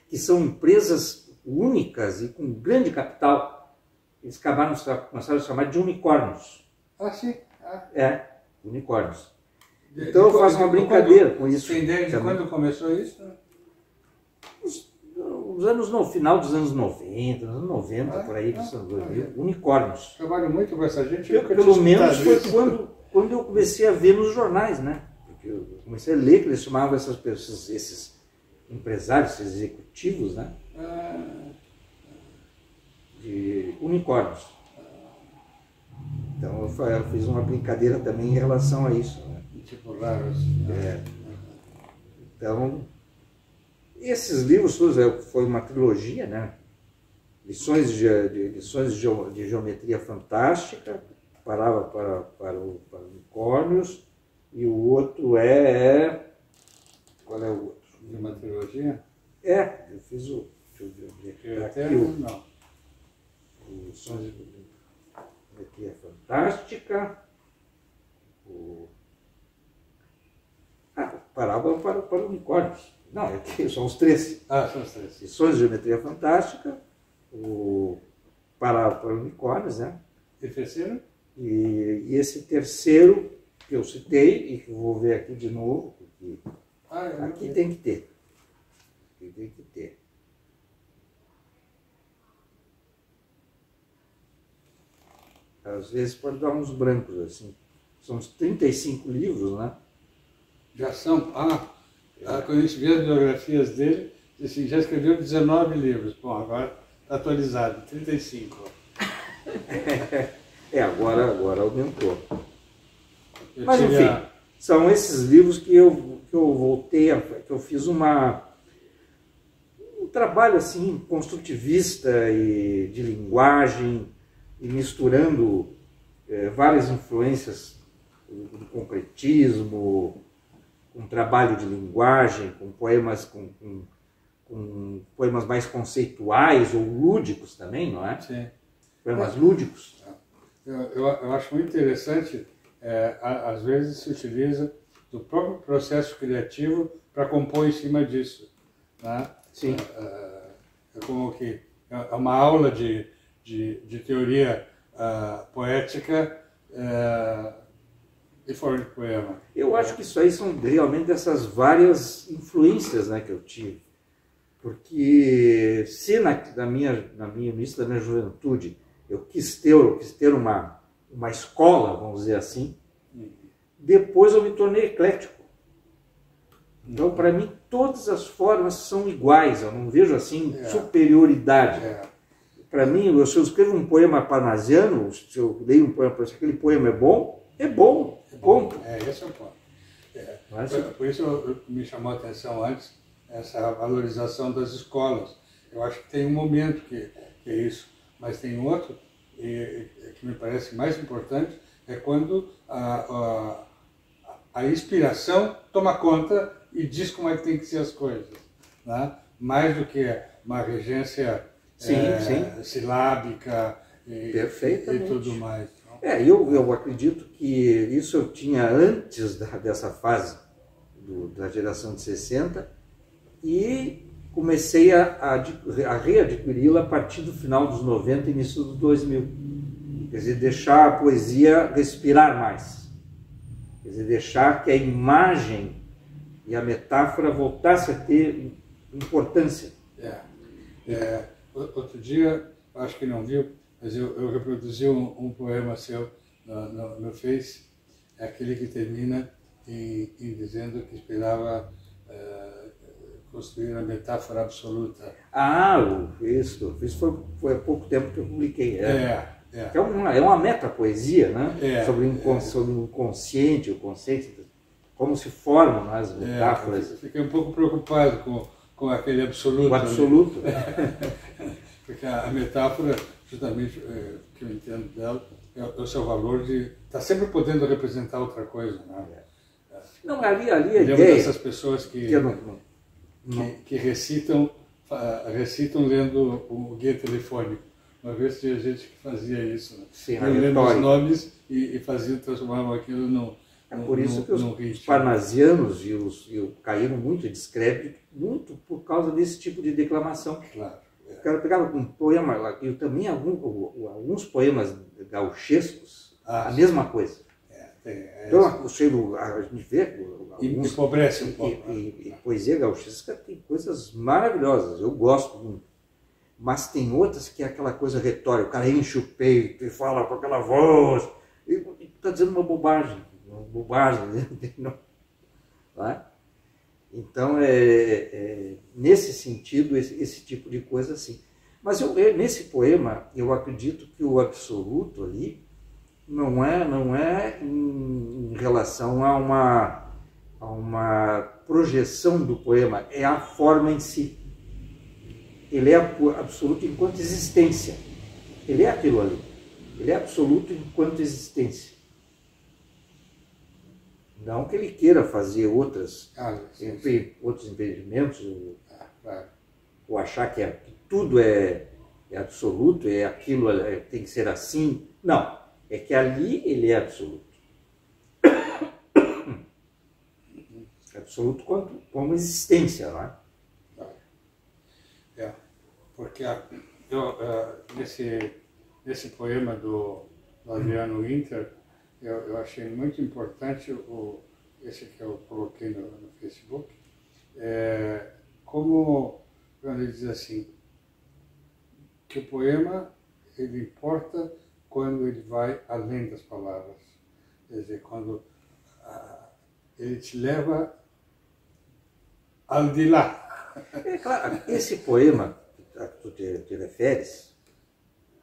S2: que são empresas únicas e com grande capital. Eles começaram a chamar de unicórnios.
S1: Sim.
S2: Unicórnios. Então eu faço uma brincadeira com isso.
S1: Tem ideia de quando começou isso?
S2: No final dos anos 90, anos 90, por aí, unicórnios.
S1: Trabalho muito com essa gente.
S2: Pelo menos foi quando eu comecei a ver nos jornais, né? Porque eu comecei a ler que eles chamavam essas pessoas, esses empresários, esses executivos, né? De unicórnios. Então eu fiz uma brincadeira também em relação a isso. Né?
S1: Tipo raros.
S2: Então, esses livros foi uma trilogia, né? Lições de Geometria Fantástica, Parábola para unicórnios, e o outro qual é o outro?
S1: De uma trilogia?
S2: Eu fiz o... Deixa eu ver aqui.
S1: Não.
S2: Lições de Geometria Fantástica, Parábola para unicórnios. Não, são os três.
S1: São os três.
S2: Lições de Geometria Fantástica, o Parábola para unicórnios, né?
S1: E terceiro?
S2: E esse terceiro que eu citei, e que eu vou ver aqui de novo, porque aqui tem que ter. Aqui tem que ter. Às vezes pode dar uns brancos, assim. São uns 35 livros, né?
S1: Já são. Quando a gente vê as biografias dele, assim, já escreveu 19 livros. Bom, agora está atualizado, 35.
S2: Agora aumentou. Mas enfim, são esses livros que eu voltei que eu fiz um trabalho assim construtivista e de linguagem, e misturando várias influências do concretismo, com trabalho de linguagem, com poemas com poemas mais conceituais ou lúdicos também, não é?
S1: Sim.
S2: Poemas lúdicos.
S1: Eu acho muito interessante, às vezes se utiliza do próprio processo criativo para compor em cima disso. Né?
S2: Sim.
S1: É como que é uma aula de teoria poética em forma de poema.
S2: Eu acho que isso aí são realmente essas várias influências, né, que eu tive. Porque se no início da minha juventude eu quis ter uma escola, vamos dizer assim, depois eu me tornei eclético. Então, para mim, todas as formas são iguais, eu não vejo assim superioridade. Para mim, se eu escrevo um poema parnasiano, se eu leio um poema, se aquele poema é bom, ponto.
S1: Esse é o ponto. Por isso me chamou a atenção antes essa valorização das escolas. Eu acho que tem um momento que é isso, mas tem outro que me parece mais importante, é quando a inspiração toma conta e diz como é que tem que ser as coisas, né? Mais do que uma regência silábica e tudo mais.
S2: Eu acredito que isso eu tinha antes dessa fase da geração de 60 e comecei a readquiri-la a partir do final dos 90 e início dos 2000. Quer dizer, deixar a poesia respirar mais. Quer dizer, deixar que a imagem e a metáfora voltasse a ter importância.
S1: Outro dia, acho que não viu, mas eu reproduzi um poema seu no Face, aquele que termina em dizendo que esperava construir a metáfora absoluta.
S2: Isso foi há pouco tempo que eu publiquei. É uma metapoesia, né? Sobre o inconsciente, o conceito, como se formam as metáforas.
S1: Fiquei um pouco preocupado com aquele absoluto.
S2: O absoluto.
S1: Porque a metáfora, justamente, que eu entendo dela, é o seu valor de estar sempre podendo representar outra coisa. Né?
S2: Não, ali a ideia...
S1: Lembro dessas pessoas que recitam lendo o guia telefônico. Uma vez tinha gente que fazia isso, né?
S2: Sim,
S1: lendo os nomes e transformavam aquilo num
S2: por isso que os parnasianos caíram muito de descrédito, muito por causa desse tipo de declamação.
S1: Claro.
S2: O cara pegava um poema, e também alguns poemas gauchescos, a mesma coisa. Então, a gente vê...
S1: Empobrece um pouco.
S2: E poesia gauchesca tem coisas maravilhosas, eu gosto muito. Mas tem outras que é aquela coisa retórica, o cara enche o peito e fala com aquela voz, e está dizendo uma bobagem, não é? Então, nesse sentido, esse tipo de coisa assim. Mas nesse poema, eu acredito que o absoluto ali não é em relação a uma projeção do poema, é a forma em si. Ele é absoluto enquanto existência. Ele é aquilo ali. Ele é absoluto enquanto existência. Não que ele queira fazer outros impedimentos, ou achar que tudo é absoluto, é aquilo, tem que ser assim. Não, é que ali ele é absoluto. Absoluto como existência, não é?
S1: Porque nesse poema do Adriano Winter, eu achei muito importante esse que eu coloquei no Facebook, como quando ele diz assim, que o poema ele importa quando ele vai além das palavras, quer dizer, quando ele te leva ao de lá.
S2: Claro, esse poema a que tu te referes,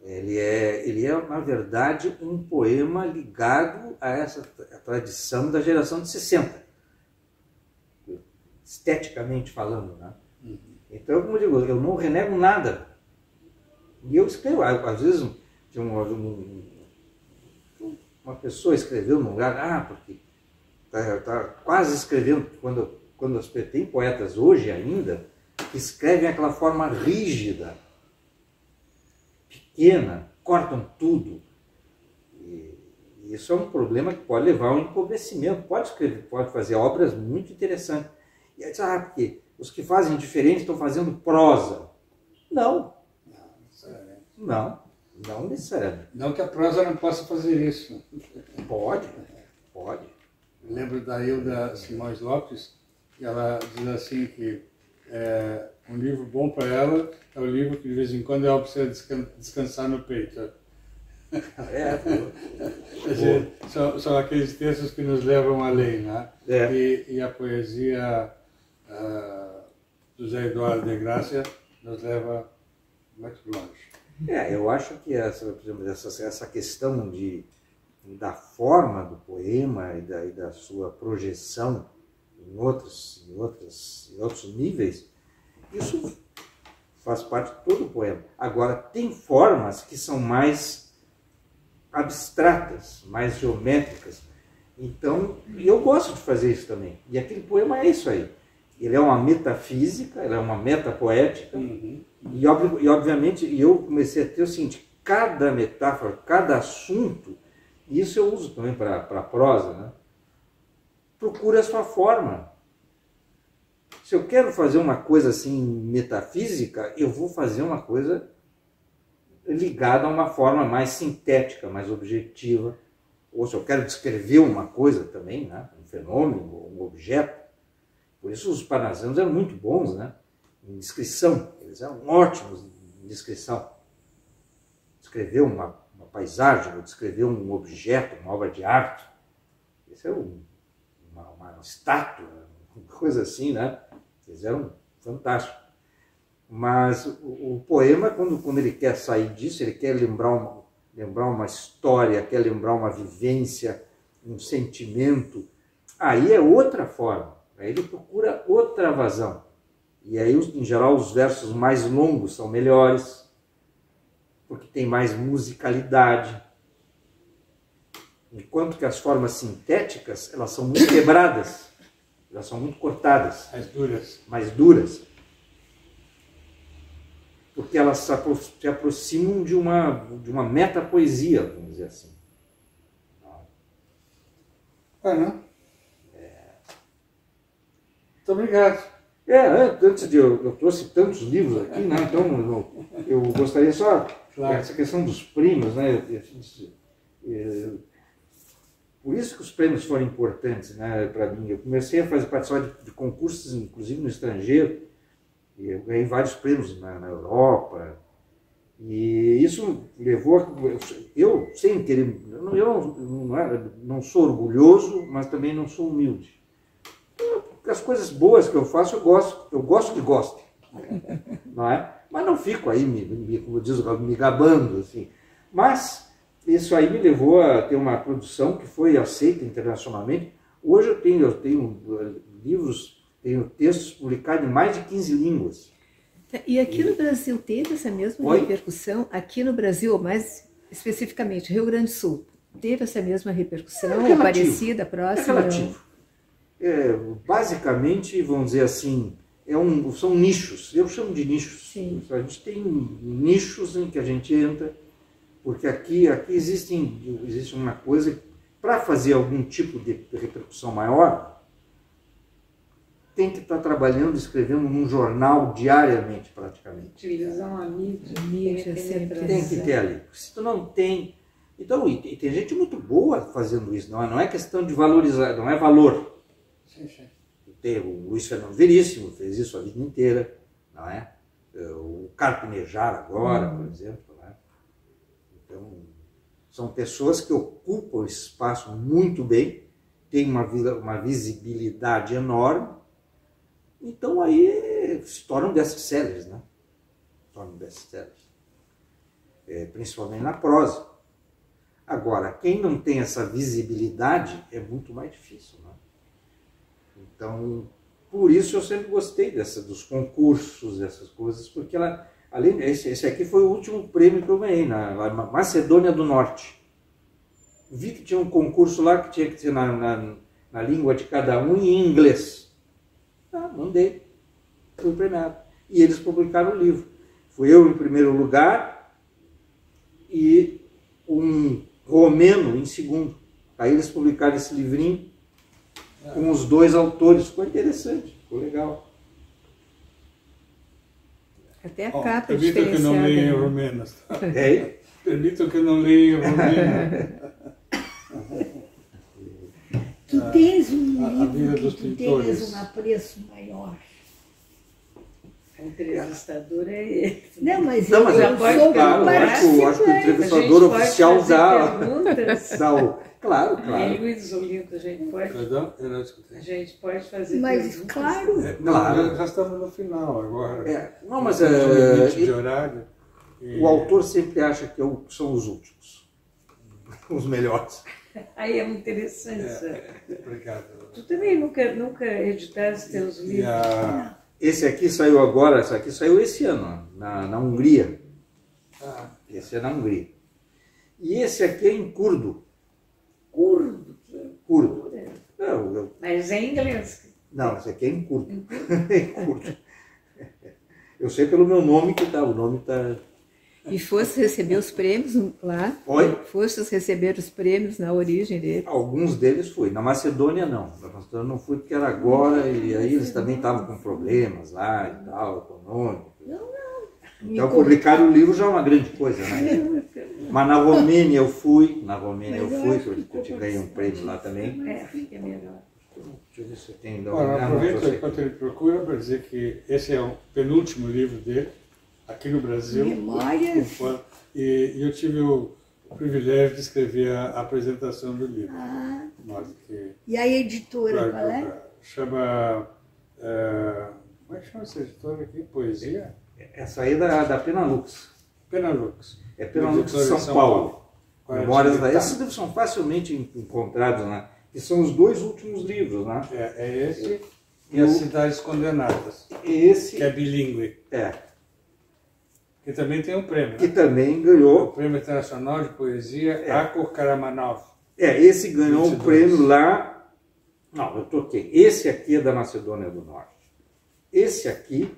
S2: ele é, na verdade, um poema ligado a essa tradição da geração de 60, esteticamente falando, né? Então, como eu digo, eu não renego nada. E eu escrevo, às vezes, uma pessoa escreveu num lugar, porque está quase escrevendo, quando tem poetas hoje ainda, que escrevem aquela forma rígida, pequena, cortam tudo. E isso é um problema que pode levar ao empobrecimento. Pode escrever, pode fazer obras muito interessantes. E aí diz, porque os que fazem diferente estão fazendo prosa. Não. Não necessariamente.
S1: Não que a prosa não possa fazer isso.
S2: Pode.
S1: Lembro da Hilda Simões Lopes, que ela diz assim que um livro bom para ela é o livro que de vez em quando ela precisa descansar no peito. Quer dizer, são aqueles textos que nos levam além, né? E a poesia do José Eduardo de Graça nos leva muito longe.
S2: Eu acho que essa questão de da forma do poema e da sua projeção em outros níveis, isso faz parte de todo o poema. Agora, tem formas que são mais abstratas, mais geométricas. Então, eu gosto de fazer isso também. E aquele poema é isso aí. Ele é uma metafísica, ele é uma metapoética. E obviamente, eu comecei a ter o seguinte, cada metáfora, cada assunto, e isso eu uso também para a prosa, né? Procura a sua forma. Se eu quero fazer uma coisa assim metafísica, eu vou fazer uma coisa ligada a uma forma mais sintética, mais objetiva. Ou se eu quero descrever uma coisa também, né? Um fenômeno, um objeto. Por isso os parnasianos eram muito bons, né? Em descrição. Eles eram ótimos em descrição. Descrever uma paisagem, ou descrever um objeto, uma obra de arte. Isso é uma estátua, uma coisa assim, né? Eles eram fantásticos. Mas o poema, quando ele quer sair disso, ele quer lembrar uma história, quer lembrar uma vivência, um sentimento, aí é outra forma. Aí ele procura outra vazão. E aí, em geral, os versos mais longos são melhores, porque tem mais musicalidade. Enquanto que as formas sintéticas, elas são muito quebradas, elas são muito cortadas.
S1: Mais duras.
S2: Mais duras. Porque elas se aproximam de uma metapoesia, vamos dizer assim.
S1: Não? Muito obrigado.
S2: Antes de eu trouxe tantos livros aqui, né? Então eu gostaria só, essa questão dos prêmios, né? Por isso que os prêmios foram importantes, né, para mim. Eu comecei a participar de concursos, inclusive no estrangeiro, e eu ganhei vários prêmios na Europa, e isso levou eu sem querer, eu não sou orgulhoso, mas também não sou humilde. As coisas boas que eu faço, eu gosto que gostem, não é? Mas não fico aí, como diz, me gabando, assim. Mas isso aí me levou a ter uma produção que foi aceita internacionalmente. Hoje eu tenho livros, tenho textos publicados em mais de 15 línguas.
S4: E aqui no Brasil teve essa mesma repercussão? Aqui no Brasil, mais especificamente, Rio Grande do Sul, teve essa mesma repercussão, parecida, próxima?
S2: É relativo. Basicamente, vamos dizer assim, são nichos. Eu chamo de nichos.
S4: Sim.
S2: A gente tem nichos em que a gente entra, porque aqui existe uma coisa, para fazer algum tipo de repercussão maior, tem que estar trabalhando, escrevendo num jornal diariamente, praticamente.
S3: Utilizar uma mídia.
S2: Tem que ter ali. Se tu não tem... Então, e tem gente muito boa fazendo isso, não é questão de valorizar, não é valor.
S1: Sim, sim.
S2: Tem o Luiz Fernando Veríssimo, fez isso a vida inteira, não é? O Carpinejar agora, por exemplo. Não é? Então, são pessoas que ocupam o espaço muito bem, têm uma visibilidade enorme, então aí se tornam best-sellers, né? Tornam best-sellers. Principalmente na prosa. Agora, quem não tem essa visibilidade é muito mais difícil, né? Então, por isso eu sempre gostei dos concursos, dessas coisas, porque esse aqui foi o último prêmio que eu ganhei, na Macedônia do Norte. Vi que tinha um concurso lá que tinha que ser na língua de cada um e em inglês. Mandei, fui premiado. E eles publicaram o livro. Fui eu em primeiro lugar e um romeno em segundo. Aí eles publicaram esse livrinho com os dois autores. Ficou interessante, ficou legal.
S4: Até a capa é
S1: diferenciada. Permito que não leia em romenas. Permito que não leia em romenas.
S5: Tu tens um livro que tu tens um apreço maior.
S3: O entrevistador é ele.
S5: Não, mas
S2: já
S5: eu
S2: pode,
S5: sou
S2: claro, acho que o entrevistador oficial dá. Claro.
S3: E Luiz Olinto, a gente pode.
S1: Perdão? Eu não escutei.
S3: A gente pode fazer.
S5: Mas, claro.
S1: Claro. Já estamos no final agora.
S2: Não, mas
S1: limite de horário.
S2: O autor sempre acha que são os últimos. os melhores.
S3: Aí é muito interessante.
S1: Obrigado.
S3: Tu também nunca editaste teus livros?
S2: Esse aqui saiu agora, esse aqui saiu esse ano, na Hungria. Esse é na Hungria. E esse aqui é em curdo.
S3: Curdo?
S2: Curdo.
S3: Mas é em inglês?
S2: Não, esse aqui é em curdo. Em curdo. Eu sei pelo meu nome que tá, o nome tá...
S4: E foste receber os prêmios lá?
S2: Oi?
S4: Foste receber os prêmios na origem dele?
S2: Alguns deles fui. Na Macedônia não. Na Macedônia não fui porque era agora e aí eles também estavam com problemas lá e tal, econômicos. Então publicar o livro já é uma grande coisa, né? Mas na Romênia eu fui, que eu te ganhei um prêmio lá também.
S3: Fica melhor.
S2: Deixa eu ver se eu tenho...
S1: Aproveito enquanto ele procura para dizer que esse é o penúltimo livro dele, aqui no Brasil.
S5: Memórias.
S1: E eu tive o privilégio de escrever a apresentação do livro.
S5: E a editora, qual é?
S1: Chama... como é que chama essa editora aqui? Poesia?
S2: Essa aí é da Penalux.
S1: Penalux.
S2: É Penalux de São Paulo. Memórias da... Esses livros são facilmente encontrados, né? Que são os dois últimos livros, né?
S1: É esse e As Cidades Condenadas.
S2: Esse...
S1: Que é bilíngue. Que também tem um prêmio.
S2: Que também ganhou.
S1: O Prêmio Internacional de Poesia Akor Karamanov.
S2: Esse ganhou um prêmio lá... Não, eu troquei. Esse aqui é da Macedônia do Norte. Esse aqui...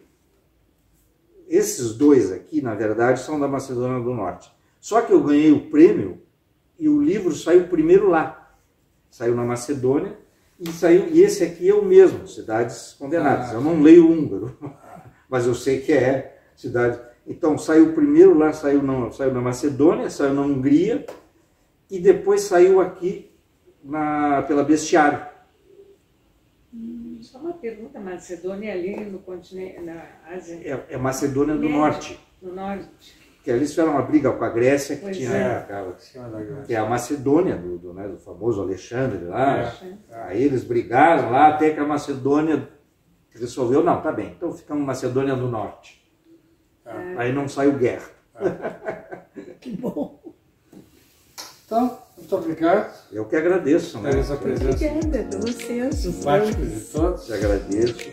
S2: Esses dois aqui, na verdade, são da Macedônia do Norte. Só que eu ganhei o prêmio e o livro saiu primeiro lá. Saiu na Macedônia e esse aqui é o mesmo, Cidades Condenadas. Eu não leio húngaro, mas eu sei que é cidade. Então saiu primeiro lá, saiu na Macedônia, saiu na Hungria e depois saiu aqui pela Bestiário.
S3: Só uma pergunta, Macedônia ali no continente, na Ásia?
S2: É Macedônia do Norte.
S3: No norte.
S2: Que ali tiveram uma briga com a Grécia, que
S3: Pois
S2: tinha que é a Macedônia, do famoso Alexandre lá. Aí eles brigaram lá até que a Macedônia resolveu, não, tá bem, então ficamos Macedônia do Norte. Aí não saiu guerra.
S5: Que bom.
S1: Então, muito obrigado.
S2: Eu que agradeço.
S1: Pelas presenças
S4: Obrigada a vocês.
S1: simpáticas de todos.
S2: Te agradeço.